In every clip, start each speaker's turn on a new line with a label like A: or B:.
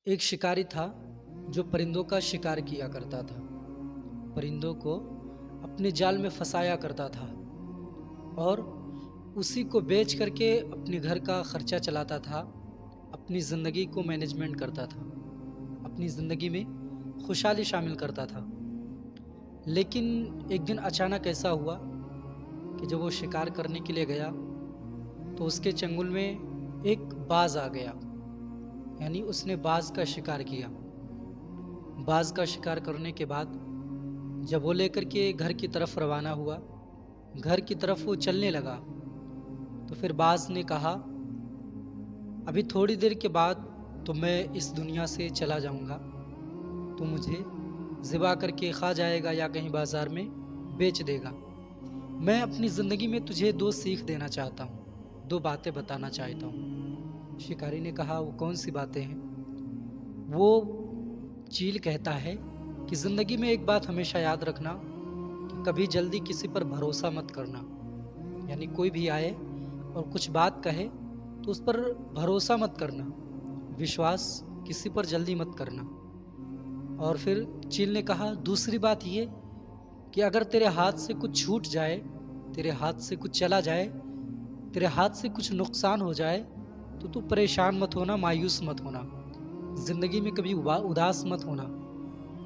A: ایک شکاری تھا جو پرندوں کا شکار کیا کرتا تھا۔ پرندوں کو اپنے جال میں پھنسایا کرتا تھا اور اسی کو بیچ کر کے اپنے گھر کا خرچہ چلاتا تھا، اپنی زندگی کو مینجمنٹ کرتا تھا، اپنی زندگی میں خوشحالی شامل کرتا تھا۔ لیکن ایک دن اچانک ایسا ہوا کہ جب وہ شکار کرنے کے لیے گیا تو اس کے چنگل میں ایک باز آ گیا، یعنی اس نے باز کا شکار کیا۔ باز کا شکار کرنے کے بعد جب وہ لے کر کے گھر کی طرف روانہ ہوا، گھر کی طرف وہ چلنے لگا، تو پھر باز نے کہا ابھی تھوڑی دیر کے بعد تو میں اس دنیا سے چلا جاؤں گا، تو مجھے ذبح کر کے کھا جائے گا یا کہیں بازار میں بیچ دے گا۔ میں اپنی زندگی میں تجھے دو سیکھ دینا چاہتا ہوں، دو باتیں بتانا چاہتا ہوں۔ شکاری نے کہا وہ کون سی باتیں ہیں؟ وہ چیل کہتا ہے کہ زندگی میں ایک بات ہمیشہ یاد رکھنا کہ کبھی جلدی کسی پر بھروسہ مت کرنا، یعنی کوئی بھی آئے اور کچھ بات کہے تو اس پر بھروسہ مت کرنا، وشواس کسی پر جلدی مت کرنا۔ اور پھر چیل نے کہا دوسری بات یہ کہ اگر تیرے ہاتھ سے کچھ چھوٹ جائے، تیرے ہاتھ سے کچھ چلا جائے، تیرے ہاتھ سے کچھ نقصان ہو جائے تو پریشان مت ہونا، مایوس مت ہونا، زندگی میں کبھی اداس مت ہونا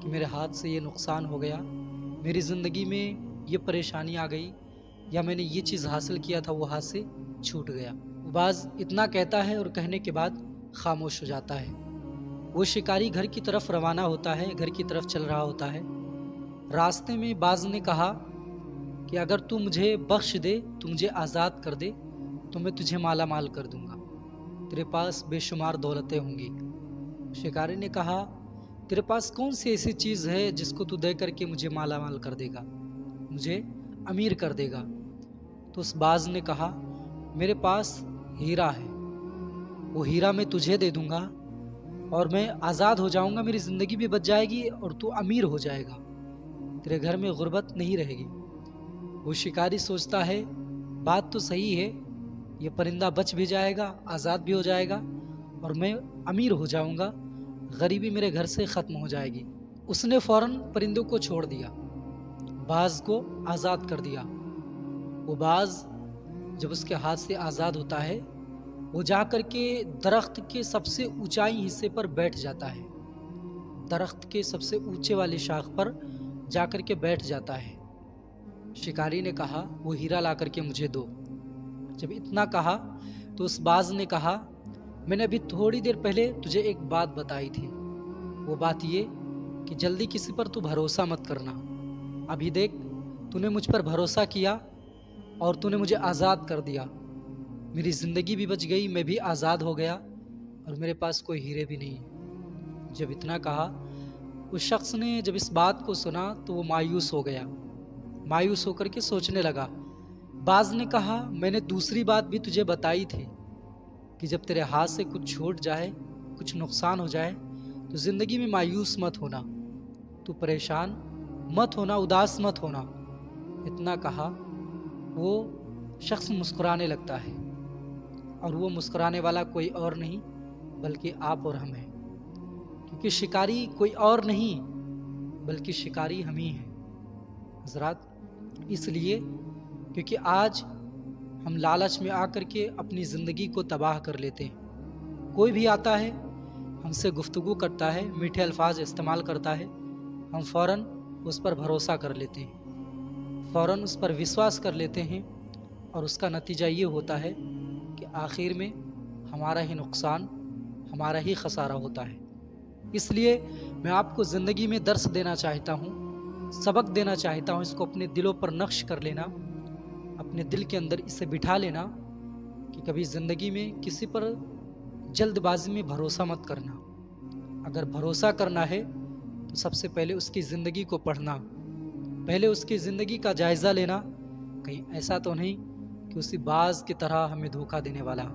A: کہ میرے ہاتھ سے یہ نقصان ہو گیا، میری زندگی میں یہ پریشانی آ گئی، یا میں نے یہ چیز حاصل کیا تھا وہ ہاتھ سے چھوٹ گیا۔ بعض اتنا کہتا ہے اور کہنے کے بعد خاموش ہو جاتا ہے۔ وہ شکاری گھر کی طرف روانہ ہوتا ہے، گھر کی طرف چل رہا ہوتا ہے۔ راستے میں باز نے کہا کہ اگر تو مجھے بخش دے، تو مجھے آزاد کر دے تو میں تجھے مالا مال کر دوں گا، تیرے پاس بے شمار دولتیں ہوں گی۔ شکاری نے کہا تیرے پاس کون سی ایسی چیز ہے جس کو تو دے کر کے مجھے مالا مال کر دے گا، مجھے امیر کر دے گا؟ تو اس باز نے کہا میرے پاس ہیرا ہے، وہ ہیرا میں تجھے دے دوں گا اور میں آزاد ہو جاؤں گا، میری زندگی بھی بچ جائے گی اور تو امیر ہو جائے گا، تیرے گھر میں غربت نہیں رہے گی۔ وہ شکاری سوچتا ہے بات تو صحیح ہے، یہ پرندہ بچ بھی جائے گا، آزاد بھی ہو جائے گا اور میں امیر ہو جاؤں گا، غریبی میرے گھر سے ختم ہو جائے گی۔ اس نے فوراً پرندوں کو چھوڑ دیا، باز کو آزاد کر دیا۔ وہ باز جب اس کے ہاتھ سے آزاد ہوتا ہے، وہ جا کر کے درخت کے سب سے اونچائی حصے پر بیٹھ جاتا ہے، درخت کے سب سے اونچے والی شاخ پر جا کر کے بیٹھ جاتا ہے۔ شکاری نے کہا وہ ہیرا لا کر کے مجھے دو۔ جب اتنا کہا تو اس باز نے کہا میں نے ابھی تھوڑی دیر پہلے تجھے ایک بات بتائی تھی، وہ بات یہ کہ جلدی کسی پر تو بھروسہ مت کرنا۔ ابھی دیکھ تو نے مجھ پر بھروسہ کیا اور تو نے مجھے آزاد کر دیا، میری زندگی بھی بچ گئی، میں بھی آزاد ہو گیا اور میرے پاس کوئی ہیرے بھی نہیں ہے۔ جب اتنا کہا اس شخص نے جب اس بات کو سنا تو وہ مایوس ہو گیا، مایوس ہو کر کے سوچنے لگا۔ باز نے کہا میں نے دوسری بات بھی تجھے بتائی تھی کہ جب تیرے ہاتھ سے کچھ چھوٹ جائے، کچھ نقصان ہو جائے تو زندگی میں مایوس مت ہونا، تو پریشان مت ہونا، اداس مت ہونا۔ اتنا کہا وہ شخص مسکرانے لگتا ہے، اور وہ مسکرانے والا کوئی اور نہیں بلکہ آپ اور ہم ہیں، کیونکہ شکاری کوئی اور نہیں بلکہ شکاری ہم ہی ہیں حضرات۔ اس لیے کیونکہ آج ہم لالچ میں آ کر کے اپنی زندگی کو تباہ کر لیتے ہیں۔ کوئی بھی آتا ہے ہم سے گفتگو کرتا ہے، میٹھے الفاظ استعمال کرتا ہے، ہم فوراً اس پر بھروسہ کر لیتے ہیں، فوراً اس پر وشواس کر لیتے ہیں، اور اس کا نتیجہ یہ ہوتا ہے کہ آخر میں ہمارا ہی نقصان، ہمارا ہی خسارہ ہوتا ہے۔ اس لیے میں آپ کو زندگی میں درس دینا چاہتا ہوں، سبق دینا چاہتا ہوں، اس کو اپنے دلوں پر نقش کر لینا، اپنے دل کے اندر اسے بٹھا لینا کہ کبھی زندگی میں کسی پر جلد بازی میں بھروسہ مت کرنا۔ اگر بھروسہ کرنا ہے تو سب سے پہلے اس کی زندگی کو پڑھنا، پہلے اس کی زندگی کا جائزہ لینا، کہیں ایسا تو نہیں کہ اسی باز کی طرح ہمیں دھوکہ دینے والا۔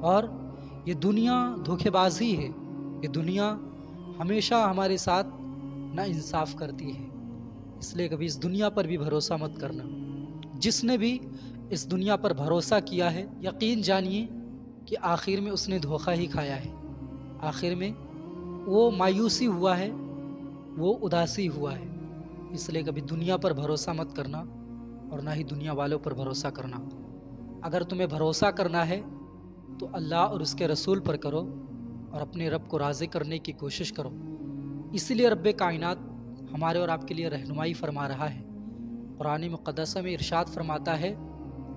A: اور یہ دنیا دھوکے باز ہی ہے، یہ دنیا ہمیشہ ہمارے ساتھ نا انصاف کرتی ہے، اس لیے کبھی اس دنیا پر بھی بھروسہ مت کرنا۔ جس نے بھی اس دنیا پر بھروسہ کیا ہے، یقین جانیے کہ آخر میں اس نے دھوکہ ہی کھایا ہے، آخر میں وہ مایوسی ہوا ہے، وہ اداسی ہوا ہے۔ اس لیے کبھی دنیا پر بھروسہ مت کرنا اور نہ ہی دنیا والوں پر بھروسہ کرنا۔ اگر تمہیں بھروسہ کرنا ہے تو اللہ اور اس کے رسول پر کرو اور اپنے رب کو راضی کرنے کی کوشش کرو۔ اسی لیے رب کائنات ہمارے اور آپ کے لیے رہنمائی فرما رہا ہے۔ قرآن مقدسہ میں ارشاد فرماتا ہے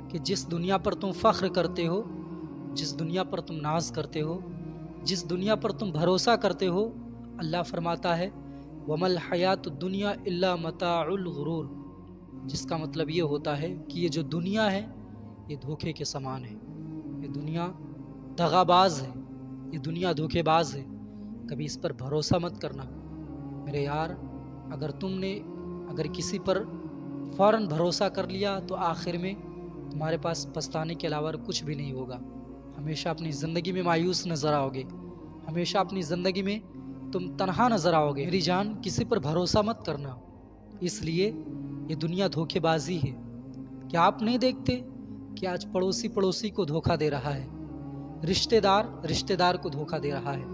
A: کہ جس دنیا پر تم فخر کرتے ہو، جس دنیا پر تم ناز کرتے ہو، جس دنیا پر تم بھروسہ کرتے ہو، اللہ فرماتا ہے وَمَا الْحَيَاةُ الدُّنْيَا إِلَّا مَتَاعُ الْغُرُورِ، جس کا مطلب یہ ہوتا ہے کہ یہ جو دنیا ہے یہ دھوکے کے سامان ہے، یہ دنیا دغا باز ہے، یہ دنیا دھوکے باز ہے، کبھی اس پر بھروسہ مت کرنا۔ میرے یار، اگر کسی پر فوراً بھروسہ کر لیا تو آخر میں تمہارے پاس پچھتانے کے علاوہ کچھ بھی نہیں ہوگا۔ ہمیشہ اپنی زندگی میں مایوس نظر آؤ گے، ہمیشہ اپنی زندگی میں تم تنہا نظر آؤ گے۔ میری جان، کسی پر بھروسہ مت کرنا، اس لیے یہ دنیا دھوکے بازی ہے۔ کیا آپ نہیں دیکھتے کہ آج پڑوسی کو دھوکہ دے رہا ہے، رشتہ دار کو دھوکہ دے رہا ہے،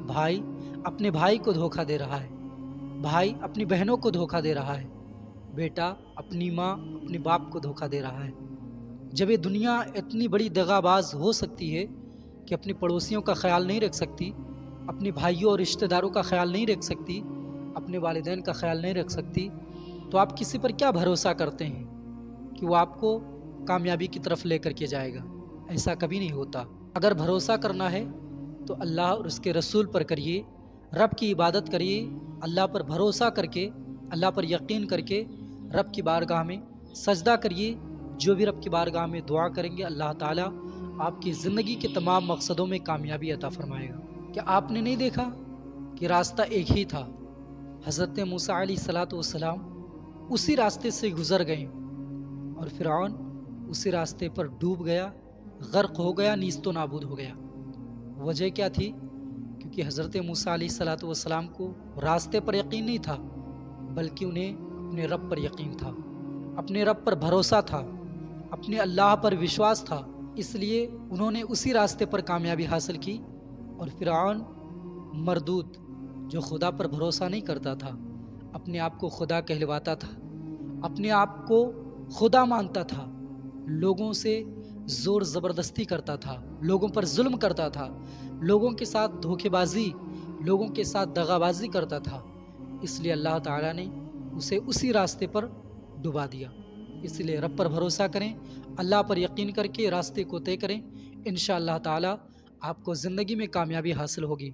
A: بھائی اپنے بھائی کو دھوکہ دے رہا ہے، بھائی اپنی بہنوں کو دھوکہ دے رہا ہے، بیٹا اپنی ماں اپنے باپ کو دھوکہ دے رہا ہے۔ جب یہ دنیا اتنی بڑی دغاباز ہو سکتی ہے کہ اپنے پڑوسیوں کا خیال نہیں رکھ سکتی، اپنے بھائیوں اور رشتہ داروں کا خیال نہیں رکھ سکتی، اپنے والدین کا خیال نہیں رکھ سکتی، تو آپ کسی پر کیا بھروسہ کرتے ہیں کہ وہ آپ کو کامیابی کی طرف لے کر کے جائے گا؟ ایسا کبھی نہیں ہوتا۔ اگر بھروسہ کرنا ہے تو اللہ اور اس کے رسول پر کریے، رب کی عبادت کریے، اللہ پر بھروسہ کر کے، اللہ پر یقین کر کے رب کی بارگاہ میں سجدہ کریے۔ جو بھی رب کی بارگاہ میں دعا کریں گے، اللہ تعالیٰ آپ کی زندگی کے تمام مقصدوں میں کامیابی عطا فرمائے گا۔ کیا آپ نے نہیں دیکھا کہ راستہ ایک ہی تھا؟ حضرت موسیٰ علیہ الصلوۃ والسلام اسی راستے سے گزر گئے اور فرعون اسی راستے پر ڈوب گیا، غرق ہو گیا، نیست و نابود ہو گیا۔ وجہ کیا تھی؟ کیونکہ حضرت موسیٰ علیہ الصلوۃ والسلام کو راستے پر یقین نہیں تھا، بلکہ انہیں اپنے رب پر یقین تھا، اپنے رب پر بھروسہ تھا، اپنے اللہ پر وشواس تھا، اس لیے انہوں نے اسی راستے پر کامیابی حاصل کی۔ اور فرعون مردود، جو خدا پر بھروسہ نہیں کرتا تھا، اپنے آپ کو خدا کہلواتا تھا، اپنے آپ کو خدا مانتا تھا، لوگوں سے زور زبردستی کرتا تھا، لوگوں پر ظلم کرتا تھا، لوگوں کے ساتھ دھوکے بازی، لوگوں کے ساتھ دغا بازی کرتا تھا، اس لیے اللہ تعالیٰ نے اسے اسی راستے پر ڈبا دیا۔ اس لیے رب پر بھروسہ کریں، اللہ پر یقین کر کے راستے کو طے کریں، انشاءاللہ تعالیٰ آپ کو زندگی میں کامیابی حاصل ہوگی۔